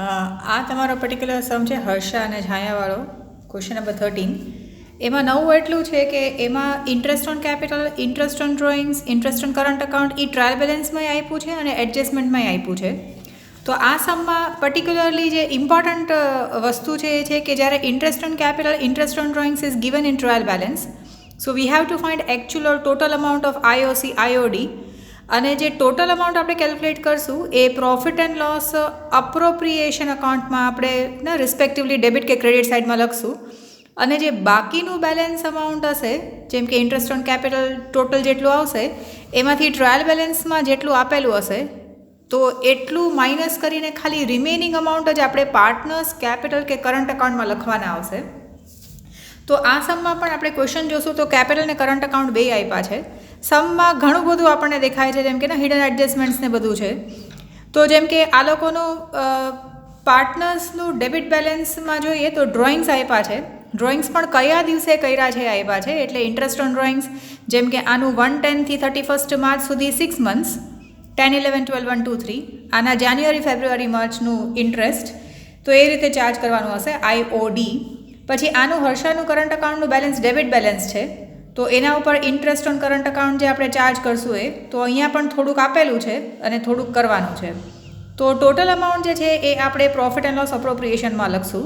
આ તમારો પર્ટિક્યુલર સમ છે હર્ષા અને છાયાવાળો ક્વેશ્ચન નંબર 13. એમાં નવું એટલું છે કે એમાં interest on capital, interest on drawings, interest on current account એ ટ્રાયલ બેલેન્સમાંય આપ્યું છે અને એડજસ્ટમેન્ટમાંય આપ્યું છે. તો આ સમમાં પર્ટિક્યુલરલી જે ઇમ્પોર્ટન્ટ વસ્તુ છે એ છે કે જ્યારે interest on capital, interest on drawings is given in trial balance, so we have to find actual or total amount of IOC આઈઓડી. અને જે ટોટલ અમાઉન્ટ આપણે કેલ્ક્યુલેટ કરશું એ પ્રોફિટ એન્ડ લોસ અપ્રોપ્રિએશન અકાઉન્ટમાં આપણે રિસ્પેક્ટિવલી ડેબિટ કે credit સાઇડમાં લખશું. અને જે બાકીનું બેલેન્સ અમાઉન્ટ હશે, જેમ કે ઇન્ટરેસ્ટ ઓન કેપિટલ ટોટલ જેટલું આવશે એમાંથી ટ્રાયલ બેલેન્સમાં જેટલું આપેલું હશે તો એટલું માઇનસ કરીને ખાલી રિમેનિંગ અમાઉન્ટ જ આપણે પાર્ટનર્સ કેપિટલ કે કરંટ અકાઉન્ટમાં લખવાના આવશે. તો આ સમમાં પણ આપણે ક્વેશ્ચન જોશું તો કેપિટલ ને કરંટ અકાઉન્ટ બે આપ્યા છે. સમમાં ઘણું બધું આપણને દેખાય છે, જેમ કે હિડન એડજસ્ટમેન્ટ્સ ને બધું છે. તો જેમ કે આ લોકોનું પાર્ટનર્સનું ડેબિટ બેલેન્સમાં જોઈએ તો ડ્રોઈંગ્સ આપ્યા છે. ડ્રોઈંગ્સ પણ કયા દિવસે કર્યા છે આપ્યા છે, એટલે ઇન્ટરેસ્ટ ઓન ડ્રોઈંગ્સ જેમ કે આનું 1/10 થી 31 માર્ચ સુધી 6 મંથ્સ, 10, 11, 12, 1, 2, 3. આના જાન્યુઆરી, ફેબ્રુઆરી, માર્ચનું ઇન્ટરેસ્ટ તો એ રીતે ચાર્જ કરવાનું હશે આઈઓડી. પછી આનું હર્ષાનું કરંટ અકાઉન્ટનું બેલેન્સ ડેબિટ બેલેન્સ છે, તો એના ઉપર ઇન્ટરેસ્ટ ઓન કરંટ અકાઉન્ટ જે આપણે ચાર્જ કરશું એ તો અહીંયા પણ થોડુંક આપેલું છે અને થોડુંક કરવાનું છે. તો ટોટલ અમાઉન્ટ જે છે એ આપણે પ્રોફિટ એન્ડ લોસ અપ્રોપ્રિએશનમાં લખશું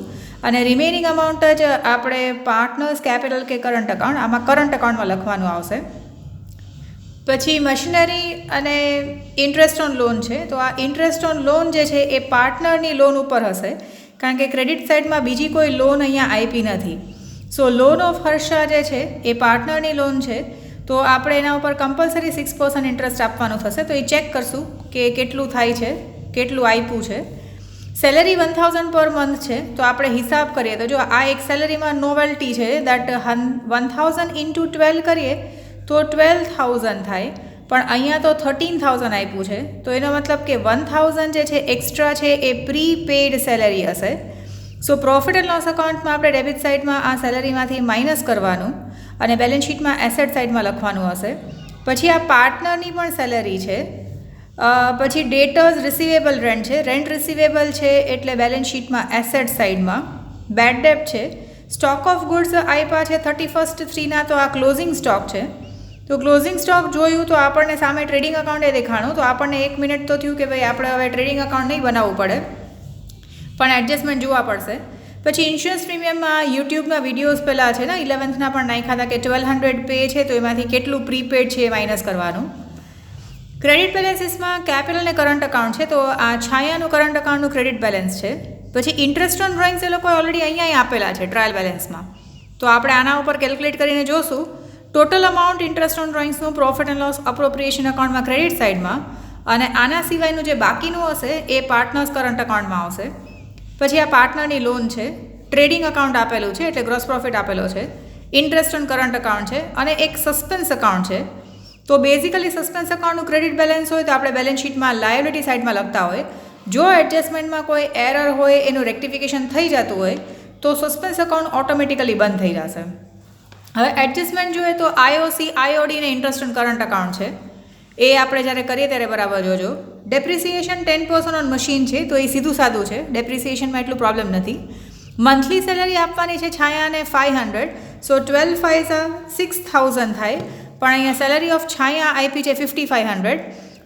અને રિમેનિંગ અમાઉન્ટ જ આપણે પાર્ટનર્સ કેપિટલ કે કરંટ અકાઉન્ટ, આમાં કરંટ અકાઉન્ટમાં લખવાનું આવશે. પછી મશીનરી અને ઇન્ટરેસ્ટ ઓન લોન છે, તો આ ઇન્ટરેસ્ટ ઓન લોન જે છે એ પાર્ટનરની લોન ઉપર હશે, કારણ કે ક્રેડિટ સાઇડમાં બીજી કોઈ લોન અહીંયા આપી નથી. સો લોન ઓફ હર્ષા જે છે એ પાર્ટનરની લોન છે, તો આપણે એના ઉપર કમ્પલસરી 6% ઇન્ટરેસ્ટ આપવાનું થશે. તો એ ચેક કરશું કે કેટલું થાય છે, કેટલું આપ્યું છે. સેલેરી 1000 પર મંથ છે, તો આપણે હિસાબ કરીએ તો જો આ એક સેલેરીમાં નોવેલ્ટી છે દેટ 1000 ઇન્ટુ 12 કરીએ તો 12000 થાય, પણ અહીંયા તો 13000 આપ્યું છે. તો એનો મતલબ કે 1000 જે છે એક્સ્ટ્રા છે એ પ્રીપેડ સેલેરી હશે. સો પ્રોફિટ એન્ડ લોસ અકાઉન્ટમાં આપણે ડેબિટ સાઇડમાં આ સેલેરીમાંથી માઇનસ કરવાનું અને બેલેન્સ શીટમાં એસેટ સાઇડમાં લખવાનું હશે. પછી આ પાર્ટનરની પણ સેલેરી છે. પછી ડેટર્સ રિસીવેબલ રેન્ટ છે, રેન્ટ રિસીવેબલ છે એટલે બેલેન્સ શીટમાં એસેટ સાઇડમાં. બેડ ડેટ છે, સ્ટોક ઓફ ગુડ્સ આપ્યા છે 31/3 તો આ ક્લોઝિંગ સ્ટોક છે. તો ક્લોઝિંગ સ્ટોક જોયું તો આપણને સામે ટ્રેડિંગ અકાઉન્ટે દેખાણું, તો આપણને 1 મિનિટ તો થયું કે ભાઈ આપણે હવે ટ્રેડિંગ અકાઉન્ટ નહીં બનાવવું પડે, પણ એડજસ્ટમેન્ટ જોવા પડશે. પછી ઇન્સ્યોરન્સ પ્રીમિયમમાં યુટ્યુબના વિડીયોઝ પહેલાં છે ને 11થના પણ નાખ્યા હતા કે 1200 પે છે તો એમાંથી કેટલું પ્રીપેડ છે એ માઇનસ કરવાનું. ક્રેડિટ બેલેન્સીસમાં કેપિટલ ને કરંટ અકાઉન્ટ છે, તો આ છાયાનું કરંટ અકાઉન્ટનું ક્રેડિટ બેલેન્સ છે. પછી ઇન્ટરેસ્ટ ઓન ડ્રોઈંગ્સ એ લોકોએ ઓલરેડી અહીંયા આપેલા છે ટ્રાયલ બેલેન્સમાં, તો આપણે આના ઉપર કેલ્ક્યુલેટ કરીને જોશું. ટોટલ અમાઉન્ટ ઇન્ટરેસ્ટ ઓન ડ્રોઈંગ્સનું પ્રોફિટ એન્ડ લોસ અપ્રોપ્રિએશન અકાઉન્ટમાં ક્રેડિટ સાઇડમાં, અને આના સિવાયનું જે બાકીનું હશે એ પાર્ટનર્સ કરંટ અકાઉન્ટમાં આવશે. પછી આ પાર્ટનરની લોન છે, ટ્રેડિંગ અકાઉન્ટ આપેલું છે એટલે ગ્રોસ પ્રોફિટ આપેલો છે, ઇન્ટરેસ્ટ ઓન કરંટ અકાઉન્ટ છે અને એક સસ્પેન્સ અકાઉન્ટ છે. તો બેઝિકલી સસ્પેન્સ અકાઉન્ટનું ક્રેડિટ બેલેન્સ હોય તો આપણે બેલેન્સ શીટમાં લાયબિલિટી સાઇડમાં લખતા હોય. જો એડજસ્ટમેન્ટમાં કોઈ એરર હોય, એનું રેક્ટિફિકેશન થઈ જતું હોય તો સસ્પેન્સ અકાઉન્ટ ઓટોમેટિકલી બંધ થઈ જશે. હવે એડજસ્ટમેન્ટ જોઈએ તો આઈઓસી આઈઓડી ને ઇન્ટરેસ્ટ ઓન કરંટ અકાઉન્ટ છે, એ આપણે જ્યારે કરીએ ત્યારે બરાબર જોજો. ડેપ્રિસિએશન 10% ઓન મશીન છે, તો એ સીધું સાદું છે, ડેપ્રિસિએશનમાં એટલું પ્રોબ્લેમ નથી. મંથલી સેલરી આપવાની છે છાયાને 500, સો 12 5 6000 થાય, પણ અહીંયા સેલરી ઓફ છાયા આપી છે 5500,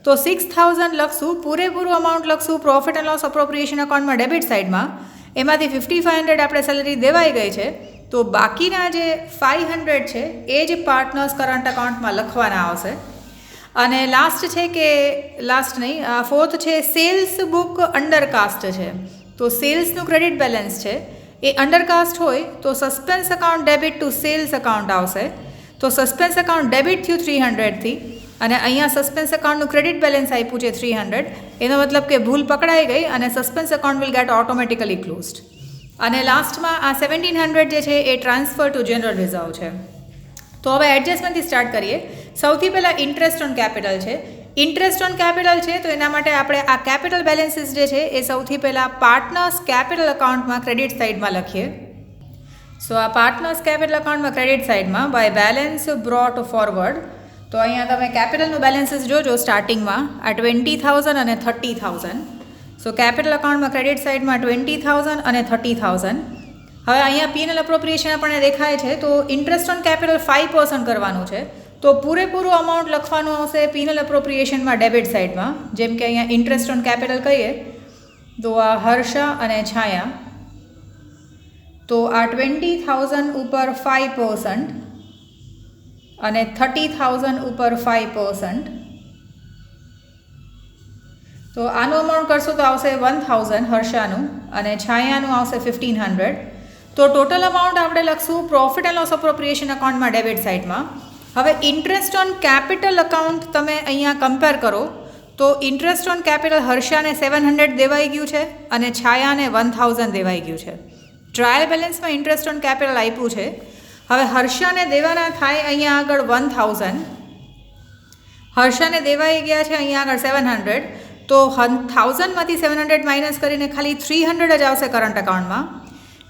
તો 6000 લખશું, પૂરેપૂરું અમાઉન્ટ લખશું પ્રોફિટ એન્ડ લોસ અપ્રોપ્રિએશન અકાઉન્ટમાં ડેબિટ સાઇડમાં. એમાંથી 5500 આપણે સેલરી દેવાઈ ગઈ છે, તો બાકીના જે 500 છે એ જ પાર્ટનર્સ કરંટ અકાઉન્ટમાં લખવાના આવશે. અને લાસ્ટ છે કે લાસ્ટ નહીં, ફોર્થ છે સેલ્સ બુક અંડરકાસ્ટ છે, તો સેલ્સનું ક્રેડિટ બેલેન્સ છે એ અંડરકાસ્ટ હોય તો suspense account debit to sales account આવશે. તો સસ્પેન્સ અકાઉન્ટ ડેબિટ થયું 300થી, અને અહીંયા સસ્પેન્સ અકાઉન્ટનું ક્રેડિટ બેલેન્સ આપ્યું છે 300, એનો મતલબ કે ભૂલ પકડાઈ ગઈ અને suspense account will get automatically closed. અને લાસ્ટમાં આ 1700 જે છે એ ટ્રાન્સફર ટુ જનરલ રિઝર્વ છે. તો હવે એડજસ્ટમેન્ટથી સ્ટાર્ટ કરીએ. સૌથી પહેલાં ઇન્ટરેસ્ટ ઓન કેપિટલ છે. ઇન્ટરેસ્ટ ઓન કેપિટલ છે તો એના માટે આપણે આ કેપિટલ બેલેન્સીસ જે છે એ સૌથી પહેલાં પાર્ટનર્સ કેપિટલ અકાઉન્ટમાં ક્રેડિટ સાઇડમાં લખીએ. સો આ પાર્ટનર્સ કેપિટલ અકાઉન્ટમાં ક્રેડિટ સાઇડમાં બાય બેલેન્સ બ્રોટ ફોરવર્ડ, તો અહીંયા તમે કેપિટલનું બેલેન્સીસ જોજો સ્ટાર્ટિંગમાં આ 20000 અને 30000. સો કેપિટલ અકાઉન્ટમાં ક્રેડિટ સાઇડમાં 20,000 અને 30,000. હવે અહીંયા P&L એપ્રોપ્રિએશન આપણને દેખાય છે, તો ઇન્ટરેસ્ટ ઓન કેપિટલ 5% કરવાનું છે, તો પૂરેપૂરું અમાઉન્ટ લખવાનું આવશે P&L એપ્રોપ્રિએશનમાં ડેબિટ સાઇડમાં. જેમ કે અહીંયા ઇન્ટરેસ્ટ ઓન કેપિટલ કહીએ તો આ હર્ષા અને છાયા, તો આ 20,000 ઉપર 5% અને 30,000 ઉપર 5%. તો આનું અમાઉન્ટ કરશો તો આવશે 1,000 હર્ષાનું અને છાયાનું આવશે 1,500. તો ટોટલ અમાઉન્ટ આપણે લખશું પ્રોફિટ એન્ડ લોસ એપ્રોપ્રિએશન અકાઉન્ટમાં ડેબિટ સાઇડમાં. હવે ઇન્ટરેસ્ટ ઓન કેપિટલ અકાઉન્ટ તમે અહીંયા કમ્પેર કરો તો ઇન્ટરેસ્ટ ઓન કેપિટલ હર્ષાને 700 દેવાઈ ગયું છે અને છાયાને 1,000 દેવાઈ ગયું છે. ટ્રાયલ બેલેન્સમાં ઇન્ટરેસ્ટ ઓન કેપિટલ આપ્યું છે. હવે હર્ષાને દેવાના થાય અહીંયા આગળ 1,000, હર્ષાને દેવાઈ ગયા છે અહીંયા આગળ 700, તો 1,000માંથી 700 માઇનસ કરીને ખાલી 300 જ આવશે કરંટ અકાઉન્ટમાં.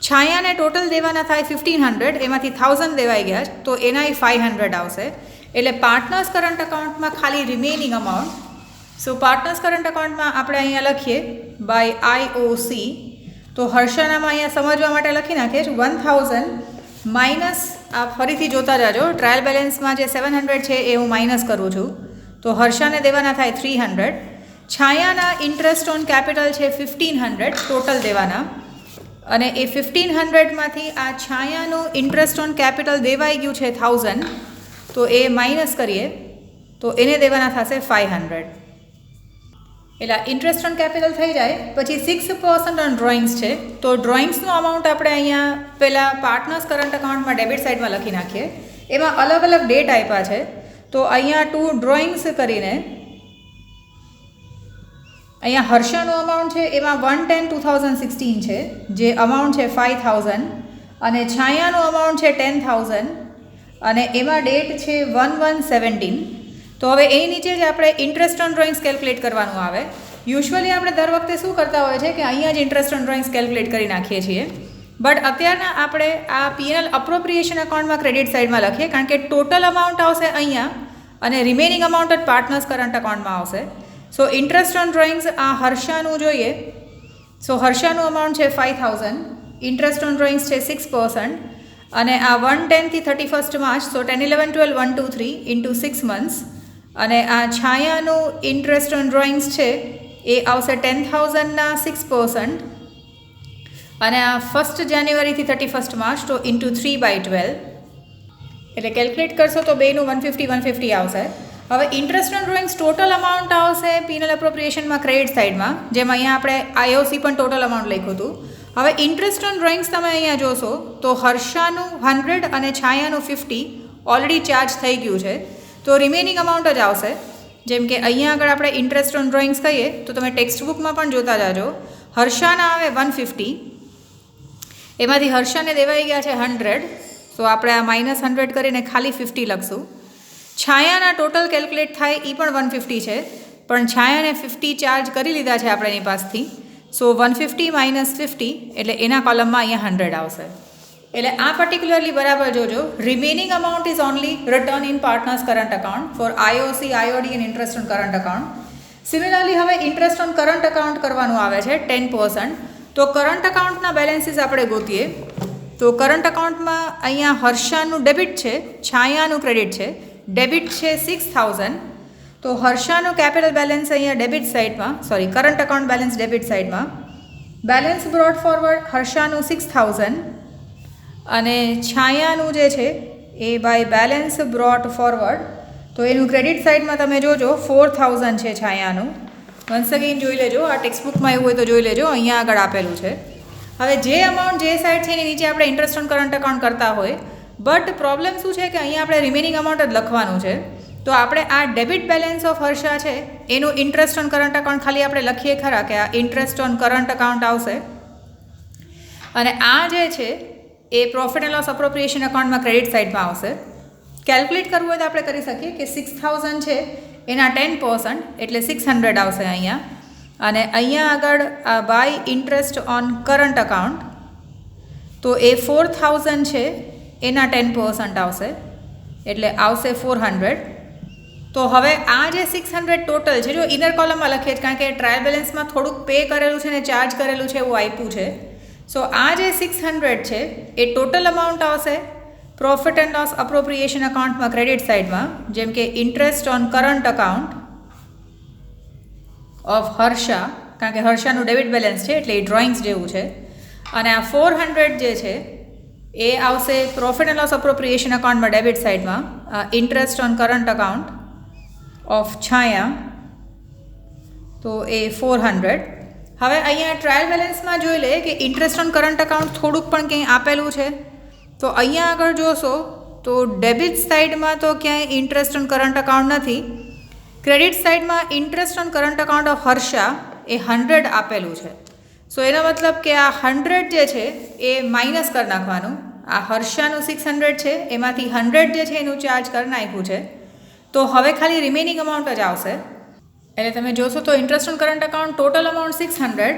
છાયાને ટોટલ દેવાના થાય 1,500, એમાંથી 1,000 દેવાઈ ગયા તો એના 500 આવશે. એટલે પાર્ટનર્સ કરંટ અકાઉન્ટમાં ખાલી રિમેનિંગ અમાઉન્ટ, સો પાર્ટનર્સ કરંટ અકાઉન્ટમાં આપણે અહીંયા લખીએ બાય IOC. તો હર્ષાનામાં અહીંયા સમજવા માટે લખી નાખીએ 1,000 માઇનસ, આ ફરીથી જોતા જાજો, ટ્રાયલ બેલેન્સમાં જે 700 છે એ હું માઇનસ કરું છું. તો હર્ષાને દેવાના થાય 300. છાયાના ઇન્ટરેસ્ટ ઓન કેપિટલ છે 1,500 ટોટલ દેવાના, અને એ 1,500માંથી આ છાયાનું ઇન્ટરેસ્ટ ઓન કેપિટલ દેવાઈ ગયું છે 1,000, તો એ માઇનસ કરીએ તો એને દેવાના થશે 500. એટલે ઇન્ટરેસ્ટ ઓન કેપિટલ થઈ જાય. પછી 6% ઓન ડ્રોઈંગ્સ છે, તો ડ્રોઈંગ્સનું અમાઉન્ટ આપણે અહીંયા પહેલાં પાર્ટનર્સ કરંટ અકાઉન્ટમાં ડેબિટ સાઇડમાં લખી નાખીએ. એમાં અલગ અલગ ડેટ આપ્યા છે, તો અહીંયા 2 ડ્રોઈંગ્સ કરીને અહીંયા હર્ષાનું અમાઉન્ટ છે એમાં 1/10/2016 છે, જે અમાઉન્ટ છે 5,000, અને છાયાનું અમાઉન્ટ છે 10,000 અને એમાં ડેટ છે 1/1/17. તો હવે એ નીચે જ આપણે ઇન્ટરેસ્ટ ઓન ડ્રોઈંગ્સ કેલ્ક્યુલેટ કરવાનું આવે. યુઝ્યુઅલી આપણે દર વખતે શું કરતા હોય છે કે અહીંયા જ ઇન્ટરેસ્ટ ઓન ડ્રોઈંગ્સ કેલ્ક્યુલેટ કરી નાખીએ છીએ, બટ અત્યારના આપણે આ P&L એપ્રોપ્રિએશન અકાઉન્ટમાં ક્રેડિટ સાઇડમાં લખીએ, કારણ કે ટોટલ અમાઉન્ટ આવશે અહીંયા અને રિમેનિંગ અમાઉન્ટ જ પાર્ટનર્સ કરંટ અકાઉન્ટમાં આવશે. સો ઇન્ટરેસ્ટ ઓન ડ્રોઈંગ્સ આ હર્ષાનું જોઈએ, સો હર્ષાનું અમાઉન્ટ છે 5,000, ઇન્ટરેસ્ટ ઓન ડ્રોઈંગ્સ છે 6%, અને આ 1/10 થી 31st માર્ચ, સો 10, 11, 12, 1, 2, 3 ઇન્ટુ 6 months. અને આ છાયાનું ઇન્ટરેસ્ટ ઓન ડ્રોઈંગ્સ છે એ આવશે 10,000ના 6%, અને આ 1st જાન્યુઆરીથી 31st માર્ચ, તો ઇન્ટુ 3/12. એટલે કેલ્ક્યુલેટ કરશો તો બેનું 150 આવશે. હવે interest on drawings total amount આવશે P&L એપ્રોપ્રિએશનમાં ક્રેડિટ સાઇડમાં, જેમ અહીંયા આપણે IOC પણ ટોટલ અમાઉન્ટ લખ્યું હતું. હવે ઇન્ટરેસ્ટ ઓન ડ્રોઈંગ્સ તમે અહીંયા જોશો તો હર્ષાનું 100 અને છાયાનું 50 ઓલરેડી ચાર્જ થઈ ગયું છે, તો રિમેનિંગ અમાઉન્ટ જ આવશે. જેમ કે અહીંયા આગળ આપણે ઇન્ટરેસ્ટ ઓન ડ્રોઈંગ્સ કહીએ તો તમે ટેક્સ્ટ બુકમાં પણ જોતા જાજો, હર્ષાના આવે 150, એમાંથી હર્ષાને દેવાઈ ગયા છે 100, સો આપણે આ -100 કરીને ખાલી 50 લખશું. છાયાના ટોટલ કેલ્ક્યુલેટ થાય એ પણ 150 છે, પણ છાયાને 50 ચાર્જ કરી લીધા છે આપણે એની પાસથી, સો 150 - 50 એટલે એના કોલમમાં અહીંયા 100 આવશે. એટલે આ પર્ટિક્યુલરલી બરાબર જોજો. Remaining amount is only return in partners current account for IOC, IOD and interest on current account. Similarly હવે ઇન્ટરેસ્ટ ઓન કરંટ અકાઉન્ટ કરવાનું આવે છે 10%. તો કરંટ અકાઉન્ટના બેલેન્સીસ આપણે ગોતીએ. તો કરંટ અકાઉન્ટમાં અહીંયા હર્ષાનું ડેબિટ છે, છાયાનું ક્રેડિટ છે. ડેબિટ છે 6,000, તો હર્ષાનું કેપિટલ બેલેન્સ અહીંયા ડેબિટ સાઇડમાં, sorry current account balance debit સાઇડમાં. બેલેન્સ બ્રોટ ફોરવર્ડ હર્ષાનું 6,000 અને છાયાનું જે છે એ બાય બેલેન્સ બ્રોટ ફોરવર્ડ, તો એનું ક્રેડિટ સાઇડમાં તમે જોજો 4,000 છે છાયાનું. વન્સ અગેન જોઈ લેજો, આ ટેક્સ્ટબુકમાં એવું હોય તો જોઈ લેજો, અહીંયા આગળ આપેલું છે. હવે જે અમાઉન્ટ જે સાઇડ છે એની નીચે આપણે ઇન્ટરેસ્ટ ઓન કરંટ અકાઉન્ટ કરતા હોય, બટ પ્રોબ્લેમ શું છે કે અહીંયા આપણે રિમેનિંગ અમાઉન્ટ જ લખવાનું છે. તો આપણે આ ડેબિટ બેલેન્સ ઓફ હર્ષા છે એનું ઇન્ટરેસ્ટ ઓન કરંટ અકાઉન્ટ ખાલી આપણે લખીએ ખરા કે આ ઇન્ટરેસ્ટ ઓન કરંટ અકાઉન્ટ આવશે, અને આ જે છે એ પ્રોફિટ એન્ડ લોસ એપ્રોપ્રિએશન અકાઉન્ટમાં ક્રેડિટ સાઇડમાં આવશે. કેલ્ક્યુલેટ કરવું હોય તો આપણે કરી શકીએ કે 6,000 છે એના 10% એટલે 600 આવશે અહીંયા, અને અહીંયા આગળ by interest on current account, તો એ 4,000 છે એના 10% આવશે એટલે આવશે 400. તો હવે આ જે 600 ટોટલ છે, જો ઇનર કોલમમાં લખીએ કારણ કે ટ્રાયલ બેલેન્સમાં થોડુંક પે કરેલું છે ને ચાર્જ કરેલું છે એવું આપ્યું છે. સો આ જે 600 છે એ ટોટલ અમાઉન્ટ આવશે પ્રોફિટ એન્ડ લોસ અપ્રોપ્રિએશન અકાઉન્ટમાં ક્રેડિટ સાઇડમાં, જેમ કે interest on current account of Harsha, કારણ કે હર્ષાનું ડેબિટ બેલેન્સ છે એટલે એ ડ્રોઈંગ્સ જેવું છે. અને આ 400 જે છે એ આવશે પ્રોફિટ એન્ડ લોસ અપ્રોપ્રિએશન અકાઉન્ટમાં ડેબિટ સાઇડમાં, interest on current account of Chhaya, તો એ 400. હવે અહીંયા ટ્રાયલ બેલેન્સમાં જોઈ લે કે ઇન્ટરેસ્ટ ઓન કરંટ અકાઉન્ટ થોડુંક પણ ક્યાંય આપેલું છે. તો અહીંયા આગળ જોશો તો ડેબિટ સાઇડમાં તો ક્યાંય ઇન્ટરેસ્ટ ઓન કરંટ અકાઉન્ટ નથી. ક્રેડિટ સાઇડમાં interest on current account of Harsha એ 100 આપેલું છે. સો એનો મતલબ કે આ 100 જે છે એ માઇનસ કરી નાખવાનું. આ હર્ષાનું 600 છે એમાંથી 100 જે છે એનું ચાર્જ કરી નાખ્યું છે. તો હવે ખાલી રિમેનિંગ અમાઉન્ટ જ આવશે. એટલે તમે જોશો તો interest on current account total amount 600,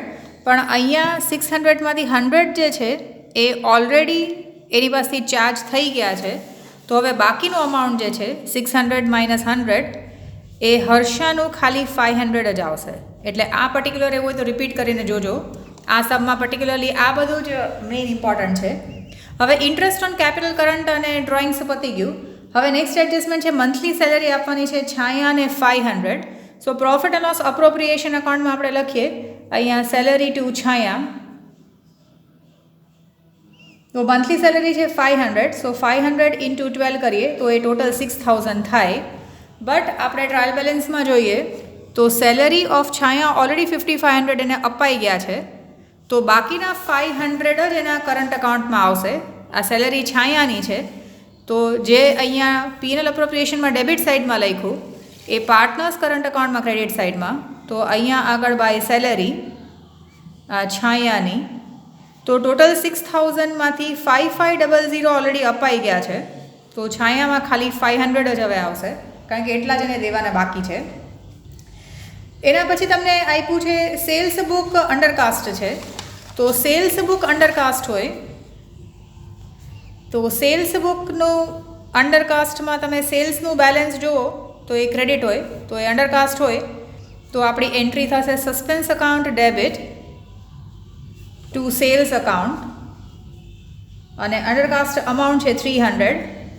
પણ અહીંયા 600માંથી 100 જે છે એ ઓલરેડી એની પાસેથી ચાર્જ થઈ ગયા છે. તો હવે બાકીનું અમાઉન્ટ જે છે 600 માઇનસ 100 એ હર્ષાનું ખાલી 500 જ આવશે. એટલે આ પર્ટિક્યુલર એવું હોય તો રિપીટ કરીને જોજો. આ સબમાં પર્ટિક્યુલરલી આ બધું જ મેઇન ઇમ્પોર્ટન્ટ છે. હવે ઇન્ટરેસ્ટ ઓન કેપિટલ કરંટ અને ડ્રોઈંગ્સ પતી ગયું. હવે નેક્સ્ટ એડજસ્ટમેન્ટ છે મંથલી સેલેરી આપવાની છે છાયાને 500. સો પ્રોફિટ એન્ડ લોસ અપ્રોપ્રિએશન અકાઉન્ટમાં આપણે લખીએ અહીંયા સેલેરી ટુ છાયા. તો મંથલી સેલેરી છે 500. સો 500 ઇન્ટુ 12 કરીએ તો એ ટોટલ 6000 થાય. બટ આપણે ટ્રાયલ બેલેન્સમાં જોઈએ તો સેલેરી ઓફ છાયા ઓલરેડી 5500 એને અપાઈ ગયા છે. તો બાકીના 500 જ એના કરંટ અકાઉન્ટમાં આવશે. આ સેલેરી છાયાની છે. તો જે અહીંયા પીએનએલ અપ્રોપ્રિએશનમાં ડેબિટ સાઇડમાં લખ્યું એ પાર્ટનર્સ કરંટ અકાઉન્ટમાં ક્રેડિટ સાઇડમાં. તો અહીંયા આગળ બાય સેલેરી છાયાની, તો ટોટલ 6000માંથી 5500 ઓલરેડી અપાઈ ગયા છે. તો છાયામાં ખાલી 500 જ હવે આવશે કારણ કે એટલા જ એને દેવાના બાકી છે. એના પછી તમને આપ્યું છે સેલ્સ બુક અંડરકાસ્ટ છે. તો સેલ્સ બુક અંડરકાસ્ટ હોય તો સેલ્સ બુકનું અંડરકાસ્ટમાં તમે સેલ્સનું બેલેન્સ જુઓ તો એ ક્રેડિટ હોય, તો એ અંડરકાસ્ટ હોય તો આપણી એન્ટ્રી થશે suspense account debit to sales account અને અંડરકાસ્ટ અમાઉન્ટ છે 300.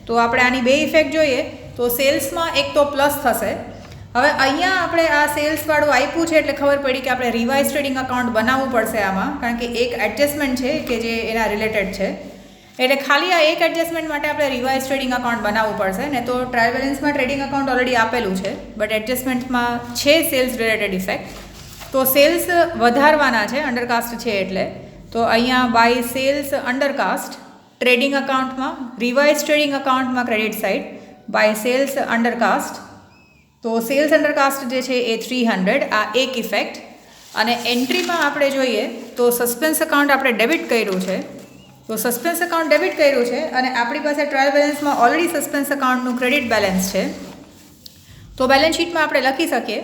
તો આપણે આની બે ઇફેક્ટ જોઈએ તો સેલ્સમાં એક તો પ્લસ થશે. હવે અહીંયા આપણે આ સેલ્સવાળું આપ્યું છે એટલે ખબર પડી કે આપણે રિવાઇઝ ટ્રેડિંગ અકાઉન્ટ બનાવવું પડશે આમાં, કારણ કે એક એડજસ્ટમેન્ટ છે કે જે એના રિલેટેડ છે. એટલે ખાલી આ એક એડજસ્ટમેન્ટ માટે આપણે રિવાઇઝ ટ્રેડિંગ અકાઉન્ટ બનાવવું પડશે. ને તો ટ્રાયલ બેલેન્સમાં ટ્રેડિંગ અકાઉન્ટ ઓલરેડી આપેલું છે બટ એડજસ્ટમેન્ટમાં છે સેલ્સ રિલેટેડ ઇફેક્ટ. તો સેલ્સ વધારવાના છે અંડરકાસ્ટ છે એટલે. તો અહીંયા બાય સેલ્સ અંડરકાસ્ટ ટ્રેડિંગ અકાઉન્ટમાં રિવાઇઝ ટ્રેડિંગ અકાઉન્ટમાં ક્રેડિટ સાઇડ બાય સેલ્સ અંડરકાસ્ટ. તો સેલ્સ અંડરકાસ્ટ જે છે એ 300, આ એક ઇફેક્ટ. અને એન્ટ્રીમાં આપણે જોઈએ તો સસ્પેન્સ અકાઉન્ટ આપણે ડેબિટ કર્યું છે. તો સસ્પેન્સ અકાઉન્ટ ડેબિટ કર્યું છે અને આપણી પાસે ટ્રાયલ બેલેન્સમાં ઓલરેડી સસ્પેન્સ અકાઉન્ટનું ક્રેડિટ બેલેન્સ છે. તો બેલેન્સ શીટમાં આપણે લખી શકીએ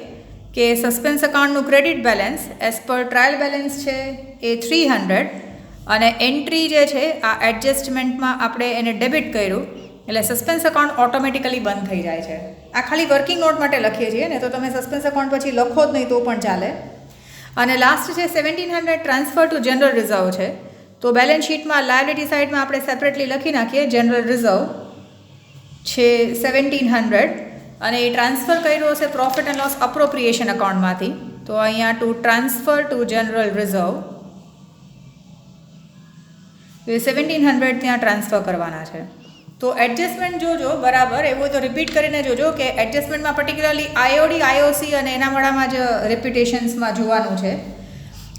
કે સસ્પેન્સ અકાઉન્ટનું credit balance as per trial balance છે એ 300 અને એન્ટ્રી જે છે આ એડજસ્ટમેન્ટમાં આપણે એને ડેબિટ કર્યું એટલે સસ્પેન્સ અકાઉન્ટ ઓટોમેટિકલી બંધ થઈ જાય છે. આ ખાલી વર્કિંગ નોટ માટે લખીએ છીએ ને, તો તમે સસ્પેન્સ અકાઉન્ટ પછી લખો જ નહીં તો પણ ચાલે. અને લાસ્ટ છે 1700 ટ્રાન્સફર ટુ જનરલ રિઝર્વ છે. તો બેલેન્સ શીટમાં લાયબિલિટી સાઇડમાં આપણે સેપરેટલી લખી નાખીએ જનરલ રિઝર્વ છે 1700 અને એ ટ્રાન્સફર કર્યું હશે પ્રોફિટ એન્ડ લોસ અપ્રોપ્રિએશન અકાઉન્ટમાંથી. તો અહીંયા two transfer two general reserve તો એ 1700 ત્યાં ટ્રાન્સફર કરવાના છે. તો એડજસ્ટમેન્ટ જોજો બરાબર, એવું તો રિપીટ કરીને જોજો કે એડજસ્ટમેન્ટમાં પર્ટિક્યુલરલી આઈઓડી આઈઓસી અને એના વાળામાં જ રિપીટેશન્સમાં જોવાનું છે.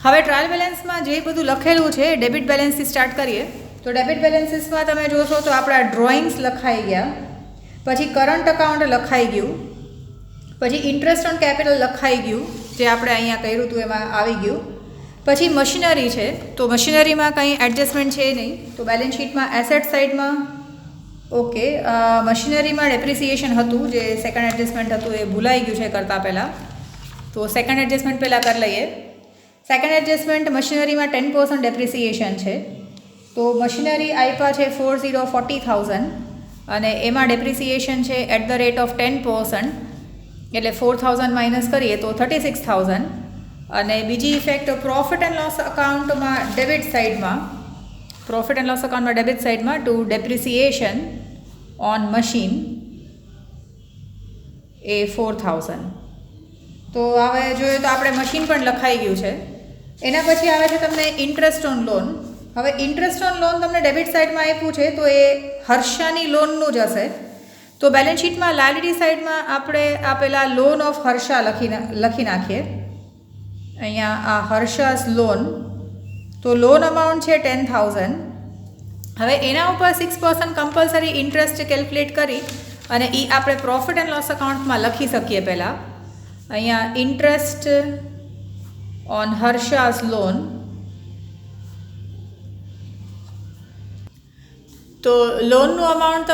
હવે ટ્રાયલ બેલેન્સમાં જે બધું લખેલું છે ડેબિટ બેલેન્સથી સ્ટાર્ટ કરીએ. તો ડેબિટ બેલેન્સીસમાં તમે જોશો તો આપણા ડ્રોઈંગ્સ લખાઈ ગયા, પછી કરંટ અકાઉન્ટ લખાઈ ગયું, પછી ઇન્ટરેસ્ટ ઓન કેપિટલ લખાઈ ગયું જે આપણે અહીંયા કર્યું હતું એમાં આવી ગયું. પછી મશીનરી છે તો મશીનરીમાં કંઈ એડજસ્ટમેન્ટ છે નહીં. તો બેલેન્સ શીટમાં એસેટ સાઇડમાં ઓકે મશીનરીમાં ડેપ્રિસિએશન હતું જે સેકન્ડ એડજસ્ટમેન્ટ હતું એ ભૂલાઈ ગયું છે કરતાં પહેલાં. તો સેકન્ડ એડજસ્ટમેન્ટ પહેલાં કરી લઈએ. સેકન્ડ એડજસ્ટમેન્ટ મશીનરીમાં 10% ડેપ્રિસિએશન છે. તો મશીનરી આપ્યા છે 40,000 અને એમાં ડેપ્રિસિએશન છે એટ ધ રેટ ઓફ 10%. એટલે 4000 માઇનસ કરીએ તો 36000. અને બીજી ઇફેક્ટ પ્રોફિટ એન્ડ લોસ અકાઉન્ટમાં ડેબિટ સાઇડમાં ટુ ડેપ્રિસિએશન ઓન મશીન એ 4000. તો હવે જોઈએ તો આપણે મશીન પણ લખાઈ ગયું છે. એના પછી આવે છે તમને ઇન્ટરેસ્ટ ઓન લોન. હવે ઇન્ટરેસ્ટ ઓન લોન તમને ડેબિટ સાઇડમાં આપ્યું છે તો એ હર્ષાની લોનનું જ હશે. તો બેલેન્સ શીટમાં લાયબિલિટી સાઇડમાં આપણે આપેલા લોન ઓફ હર્ષા લખી નાખીએ. અહીંયા આ હર્ષાસ લોન, તો લોન અમાઉન્ટ છે 10,000. હવે એના ઉપર 6% કમ્પલસરી ઇન્ટરેસ્ટ કેલ્ક્યુલેટ કરી અને એ આપણે પ્રોફિટ એન્ડ લોસ અકાઉન્ટમાં લખી શકીએ. પહેલાં અહીંયા ઇન્ટરેસ્ટ ઓન હર્ષાસ લોન, તો લોનનું અમાઉન્ટ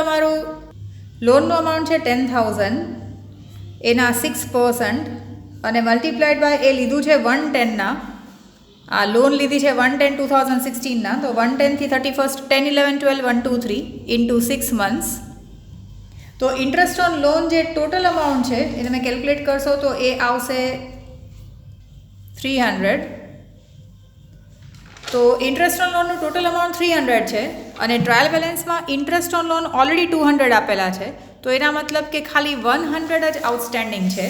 છે 10,000, એના 6% અને મલ્ટીપ્લાઇડ બાય એ લીધું છે 110. આ લોન લીધી છે 110/2016. તો 110 થી 31st 10, 11, 12, 1, 2, 3 ઇન્ટુ 6 months. તો ઇન્ટરેસ્ટ ઓન લોન જે ટોટલ અમાઉન્ટ છે એ તમે કેલ્ક્યુલેટ કરશો તો એ આવશે 300. તો ઇન્ટરેસ્ટ ઓન લોનનું ટોટલ અમાઉન્ટ 300 છે અને ટ્રાયલ બેલેન્સમાં ઇન્ટરેસ્ટ ઓન લોન ઓલરેડી 200 આપેલા છે. તો એના મતલબ કે ખાલી 100 જ આઉટસ્ટેન્ડિંગ છે.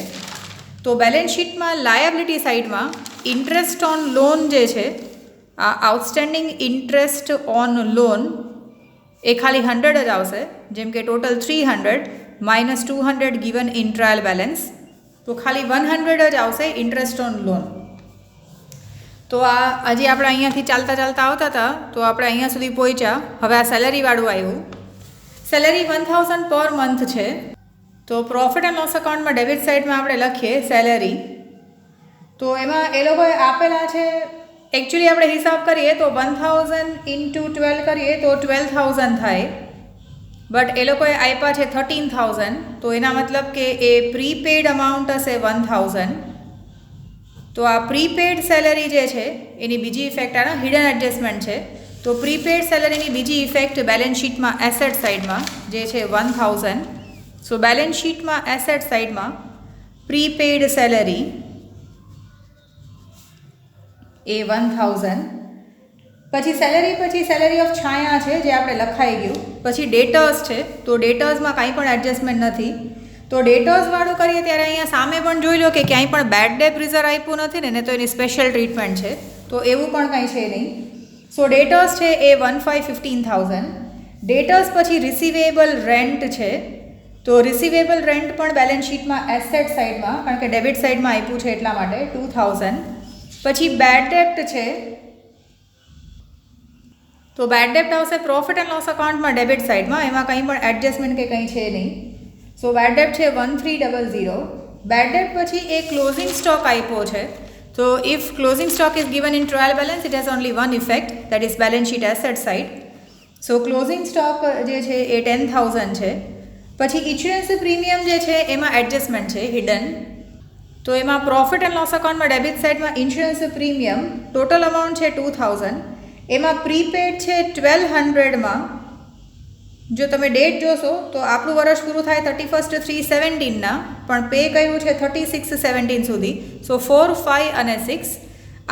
તો બેલેન્સ શીટમાં લાયબિલિટી સાઇડમાં ઇન્ટરેસ્ટ ઓન લોન જે છે, આ આઉટસ્ટેન્ડિંગ ઇન્ટરેસ્ટ ઓન લોન એ ખાલી 100 જ આવશે. જેમ કે total 300 minus 200 given in trial balance, તો ખાલી 100 જ આવશે ઇન્ટરેસ્ટ ઓન લોન. તો આ હજી આપણે અહીંયાથી ચાલતા આવતા હતા તો આપણે અહીંયા સુધી પહોંચ્યા. હવે આ સેલરીવાળું આવ્યું. સેલરી 1000 પર મંથ છે. તો પ્રોફિટ એન્ડ લોસ અકાઉન્ટમાં ડેબિટ સાઇડમાં આપણે લખીએ સેલેરી. તો એમાં એ લોકોએ આપેલા છે, એકચ્યુઅલી આપણે હિસાબ કરીએ તો 1000 ઇન્ટુ 12 કરીએ તો 12,000 થાય, બટ એ લોકોએ આપ્યા છે 13,000. તો એના મતલબ કે એ પ્રીપેડ અમાઉન્ટ હશે 1000. તો આ પ્રીપેડ સેલરી જે છે એની બીજી ઇફેક્ટ આના હિડન એડજસ્ટમેન્ટ છે. તો પ્રીપેડ સેલરીની બીજી ઇફેક્ટ બેલેન્સ શીટમાં એસેટ સાઇડમાં જે છે 1000. સો બેલેન્સ શીટમાં એસેટ સાઇડમાં પ્રીપેડ સેલરી એ 1000. પછી સેલરી ઓફ છાયા છે જે આપણે લખાઈ ગયું. પછી ડેટર્સ છે, તો ડેટર્સમાં કાંઈ પણ એડજસ્ટમેન્ટ નથી. તો ડેટર્સવાળું કરીએ ત્યારે અહીંયા સામે પણ જોઈ લો કે ક્યાંય પણ બેડ ડેટ રિઝર્વ આપ્યું નથી ને, તો એની સ્પેશિયલ ટ્રીટમેન્ટ છે. તો એવું પણ કાંઈ છે નહીં. સો ડેટર્સ છે એ 15,000. ડેટર્સ પછી રિસીવેબલ રેન્ટ છે. તો રિસીવેબલ રેન્ટ પણ બેલેન્સ શીટમાં એસેટ સાઇડમાં, કારણ કે ડેબિટ સાઇડમાં આપ્યું છે એટલા માટે 2000. પછી બેડ ડેપ્ટ છે. તો બેડ ડેપ્ટ આવશે પ્રોફિટ એન્ડ લોસ અકાઉન્ટમાં ડેબિટ સાઇડમાં, એમાં કંઈ પણ એડજસ્ટમેન્ટ કે કંઈ છે નહીં. સો બેડ ડેપ્ટ છે 1300. બેડ ડેપ્ટ પછી એ ક્લોઝિંગ સ્ટોક આપ્યો છે. તો if closing stock is given in trial balance it has only one effect, that is balance sheet asset side. So closing stock જે છે એ 10,000 છે. પછી ઇન્સ્યોરન્સ પ્રીમિયમ જે છે એમાં એડજસ્ટમેન્ટ છે હિડન. તો એમાં પ્રોફિટ એન્ડ લોસ અકાઉન્ટમાં ડેબિટ સાઇડમાં ઇન્સ્યોરન્સ પ્રીમિયમ ટોટલ અમાઉન્ટ છે 2000. એમાં પ્રીપેડ છે 1200માં. જો તમે ડેટ જોશો તો આપણું વર્ષ પૂરું થાય 31st 3/17 પણ પે કર્યું છે 36/17 સુધી. સો 4, 5 અને 6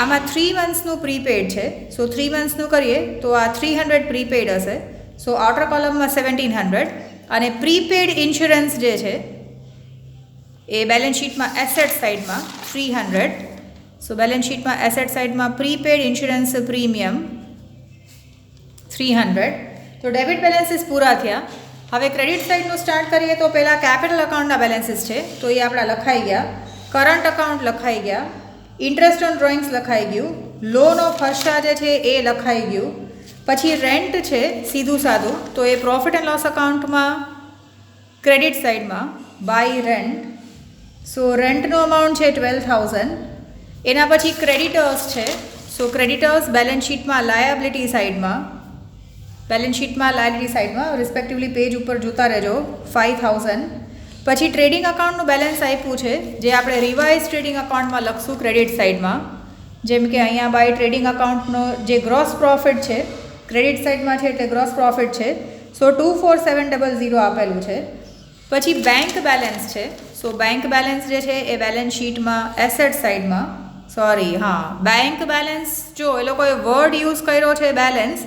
આમાં 3 મંથ્સનું પ્રીપેડ છે. સો 3 મંથ્સનું કરીએ તો આ 300 પ્રીપેડ હશે. સો આઉટર કોલમમાં 1700. અને પ્રીપેડ ઇન્સ્યોરન્સ જે છે એ બેલેન્સ શીટમાં એસેટ સાઇડમાં 300. સો બેલેન્સ શીટમાં એસેટ સાઇડમાં પ્રીપેડ ઇન્સ્યોરન્સ પ્રીમિયમ 300. તો ડેબિટ બેલેન્સીસ પૂરા થયા. હવે ક્રેડિટ સાઇડનું સ્ટાર્ટ કરીએ તો પહેલાં કેપિટલ અકાઉન્ટના બેલેન્સીસ છે, તો એ આપણા લખાઈ ગયા. કરંટ અકાઉન્ટ લખાઈ ગયા. ઇન્ટરેસ્ટ ઓન ડ્રોઈંગ્સ લખાઈ ગયું. લોન ઓફ હર્ષા જે છે એ લખાઈ ગયું. પછી રેન્ટ છે સીધું સાદું, તો એ પ્રોફિટ એન્ડ લોસ અકાઉન્ટમાં ક્રેડિટ સાઇડમાં બાય રેન્ટ. સો રેન્ટનો અમાઉન્ટ છે 12,000. એના પછી ક્રેડિટર્સ છે. સો ક્રેડિટર્સ બેલેન્સ શીટમાં લાયબિલિટી સાઇડમાં રિસ્પેક્ટિવલી પેજ ઉપર જોતા રહેજો 5,000. પછી ટ્રેડિંગ અકાઉન્ટનું બેલેન્સ આપ્યું છે જે આપણે રિવાઇઝ ટ્રેડિંગ અકાઉન્ટમાં લખશું ક્રેડિટ સાઇડમાં. જેમ કે અહીંયા બાય ટ્રેડિંગ અકાઉન્ટનો જે ગ્રોસ પ્રોફિટ છે ક્રેડિટ સાઇડમાં છે એટલે ગ્રોસ પ્રોફિટ છે. સો 24,700 આપેલું છે. પછી બેંક બેલેન્સ છે. સો બેંક બેલેન્સ જે છે એ બેલેન્સ શીટમાં એસેટ સાઇડમાં બેંક બેલેન્સ જો એ લોકોએ વર્ડ યુઝ કર્યો છે બેલેન્સ,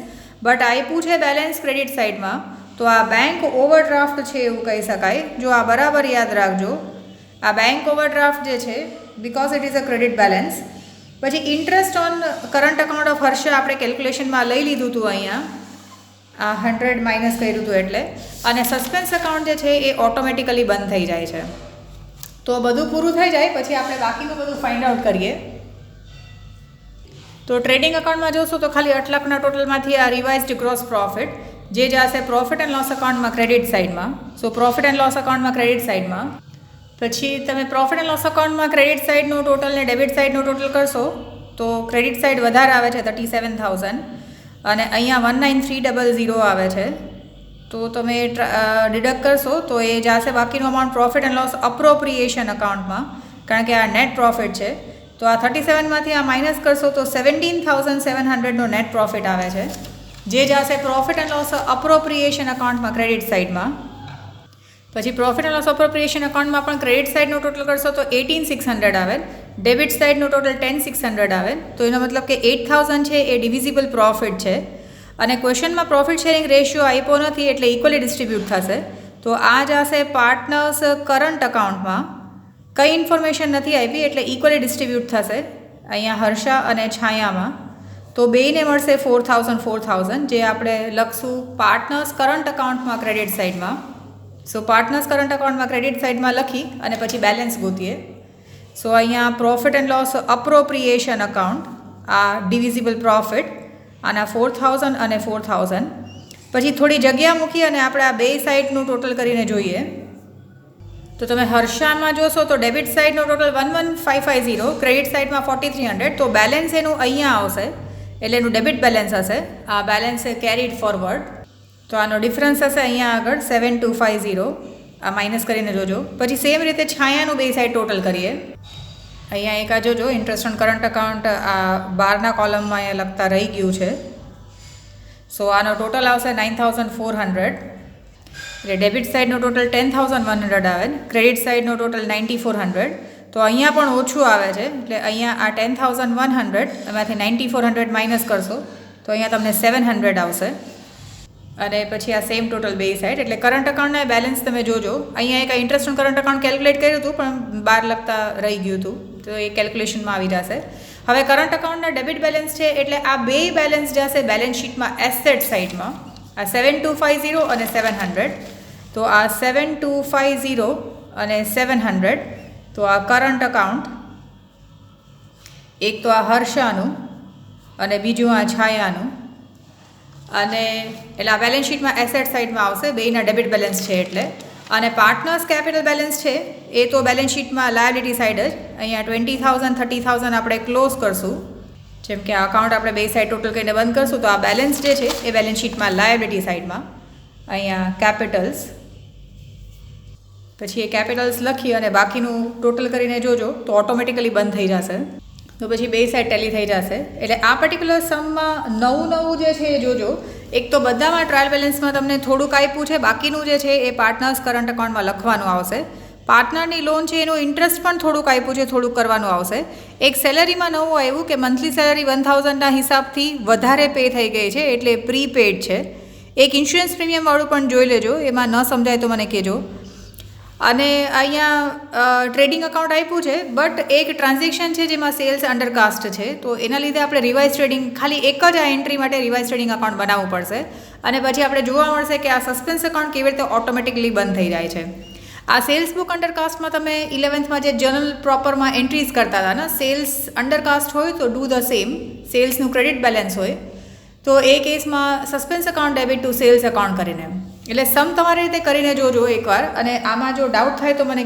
બટ આપ્યું છે બેલેન્સ ક્રેડિટ સાઇડમાં, તો આ બેંક ઓવરડ્રાફ્ટ છે એવું કહી શકાય. જો આ બરાબર યાદ રાખજો, આ બેંક ઓવરડ્રાફ્ટ જે છે because it is a credit balance. પછી interest on current account of Harsha આપણે કેલ્ક્યુલેશનમાં લઈ લીધું હતું, અહીંયા આ 100 માઇનસ કર્યું હતું એટલે. અને સસ્પેન્સ અકાઉન્ટ જે છે એ ઓટોમેટિકલી બંધ થઈ જાય છે. તો બધું પૂરું થઈ જાય પછી આપણે બાકીનું બધું ફાઇન્ડ આઉટ કરીએ. તો ટ્રેડિંગ અકાઉન્ટમાં જોશો તો ખાલી 8 લાખના ટોટલમાંથી આ રિવાઇઝડ ગ્રોસ પ્રોફિટ જે જશે પ્રોફિટ એન્ડ લોસ અકાઉન્ટમાં ક્રેડિટ સાઇડમાં. સો પ્રોફિટ એન્ડ લોસ અકાઉન્ટમાં ક્રેડિટ સાઇડમાં. પછી તમે પ્રોફિટ એન્ડ લોસ અકાઉન્ટમાં ક્રેડિટ સાઇડનું ટોટલ ને ડેબિટ સાઇડનું ટોટલ કરશો તો ક્રેડિટ સાઇડ વધારે આવે છે 37,000 અને અહીંયા 19,300 આવે છે. તો તમે ડિડક્ટ કરશો તો એ જશે બાકીનું amount profit and loss appropriation અકાઉન્ટમાં, કારણ કે આ નેટ પ્રોફિટ છે. તો આ 37માંથી આ માઇનસ કરશો તો 17,700નો નેટ પ્રોફિટ આવે છે, જે જશે પ્રોફિટ એન્ડ લોસ અપ્રોપ્રિએશન અકાઉન્ટમાં ક્રેડિટ સાઇડમાં. પછી પ્રોફિટ એન્ડ લોસ અપ્રોપ્રિએશન અકાઉન્ટમાં પણ ક્રેડિટ સાઇડનું ટોટલ કરશો તો 18,600 આવે, ડેબિટ સાઇડનું ટોટલ 10,600 આવે. તો એનો મતલબ કે 8,000 છે એ ડિવિઝિબલ પ્રોફિટ છે. અને ક્વેશ્ચનમાં પ્રોફિટ શેરિંગ રેશિયો આપ્યો નથી એટલે ઇક્વલી ડિસ્ટ્રીબ્યુટ થશે. તો આ જશે પાર્ટનર્સ કરંટ અકાઉન્ટમાં, કંઈ ઇન્ફોર્મેશન નથી આપી એટલે ઇક્વલી ડિસ્ટ્રીબ્યુટ થશે અહીંયા હર્ષા અને છાયામાં. તો બેયને મળશે 4,000 જે આપણે લખશું પાર્ટનર્સ કરંટ અકાઉન્ટમાં ક્રેડિટ સાઇડમાં. સો પાર્ટનર્સ કરંટ અકાઉન્ટમાં ક્રેડિટ સાઇડમાં લખી અને પછી બેલેન્સ ગોતીએ. સો અહીંયા પ્રોફિટ એન્ડ લોસ અપ્રોપ્રિએશન અકાઉન્ટ, આ ડિવિઝિબલ પ્રોફિટ, આના 4,000 અને 4,000. પછી થોડી જગ્યા મૂકી અને આપણે આ બે સાઇડનું ટોટલ કરીને જોઈએ. તો તમે હર્ષામાં જોશો તો ડેબિટ સાઇડનું ટોટલ 11,550, ક્રેડિટ સાઇડમાં 4,300. તો બેલેન્સ એનું અહીંયા આવશે એટલે એનું ડેબિટ બેલેન્સ હશે. આ બેલેન્સ કેરીડ ફોરવર્ડ, તો આનો ડિફરન્સ હશે અહીંયા આગળ 7,250. આ માઇનસ કરીને જોજો. પછી સેમ રીતે છાયાનું બે સાઇડ ટોટલ કરીએ. અહીંયા એક આ જોજો ઇન્ટરેસ્ટ ઓન કરંટ અકાઉન્ટ આ 12ના કોલમમાં અહીંયા લખતા રહી ગયું છે. સો આનો ટોટલ આવશે 9,400. એટલે ડેબિટ સાઇડનું ટોટલ 10,100 આવે, ક્રેડિટ સાઇડનું ટોટલ 9,400. તો અહીંયા પણ ઓછું આવે છે એટલે અહીંયા આ 10,100 એમાંથી 9,400 માઇનસ કરશો તો અહીંયા તમને 700 આવશે. અને પછી આ સેમ ટોટલ બે સાઇડ એટલે કરંટ અકાઉન્ટના બેલેન્સ તમે જોજો. અહીંયા એક interest on current account calculate કર્યું હતું પણ 12 લખતા રહી ગયું હતું, તો એ કેલ્ક્યુલેશનમાં આવી જશે. હવે કરંટ અકાઉન્ટના ડેબિટ બેલેન્સ છે એટલે આ બે બેલેન્સ જશે બેલેન્સ શીટમાં એસેટ સાઇડમાં, આ 7,250 અને 700. તો આ 7,250 અને 700, તો આ કરંટ અકાઉન્ટ, એક તો આ હર્ષાનું અને બીજું આ છાયાનું. અને એટલે આ બેલેન્સ શીટમાં એસેટ સાઇડમાં આવશે, બેયના ડેબિટ બેલેન્સ છે એટલે. અને પાર્ટનર્સ કેપિટલ બેલેન્સ છે એ તો બેલેન્સ શીટમાં લાયબિલિટી સાઇડ જ, અહીંયા 20,000 30,000 આપણે ક્લોઝ કરશું. જેમ કે આ અકાઉન્ટ આપણે બે સાઇડ ટોટલ કરીને બંધ કરશું તો આ બેલેન્સ જે છે એ બેલેન્સ શીટમાં લાયબિલિટી સાઇડમાં અહીંયા કેપિટલ્સ. પછી એ કેપિટલ્સ લખી અને બાકીનું ટોટલ કરીને જોજો તો ઓટોમેટિકલી બંધ થઈ જશે. તો પછી બે સાઇડ ટેલી થઈ જશે. એટલે આ પર્ટિક્યુલર સમમાં નવું જે છે એ જોજો. એક તો બધામાં ટ્રાયલ બેલેન્સમાં તમને થોડુંક આપ્યું છે, બાકીનું જે છે એ પાર્ટનર્સ કરંટ અકાઉન્ટમાં લખવાનું આવશે. પાર્ટનરની લોન છે એનું ઇન્ટરેસ્ટ પણ થોડુંક આપ્યું છે, થોડુંક કરવાનું આવશે. એક સેલરીમાં નવું આવ્યું કે મંથલી સેલરી 1,000ના હિસાબથી વધારે પે થઈ ગઈ છે એટલે પ્રીપેડ છે. એક ઇન્સ્યોરન્સ પ્રીમિયમવાળું પણ જોઈ લેજો, એમાં ન સમજાય તો મને કહેજો. અને અહીંયા ટ્રેડિંગ અકાઉન્ટ આપ્યું છે બટ એક ટ્રાન્ઝેક્શન છે જેમાં સેલ્સ અંડરકાસ્ટ છે, તો એના લીધે આપણે રિવાઇઝ ટ્રેડિંગ ખાલી એક જ આ એન્ટ્રી માટે રિવાઇઝ ટ્રેડિંગ અકાઉન્ટ બનાવવું પડશે. અને પછી આપણે જોવા મળશે કે આ સસ્પેન્સ અકાઉન્ટ કેવી રીતે ઓટોમેટિકલી બંધ થઈ જાય છે. આ સેલ્સ બુક અંડરકાસ્ટમાં તમે 11થમાં જે જર્નલ પ્રોપરમાં એન્ટ્રીઝ કરતા હતા ને, સેલ્સ અંડરકાસ્ટ હોય તો ડૂ ધ સેમ, સેલ્સનું ક્રેડિટ બેલેન્સ હોય તો એ કેસમાં suspense account debit to sales account કરીને, એટલે સમ તમારી રીતે કરીને જોજો એકવાર. અને આમાં જો ડાઉટ થાય તો મને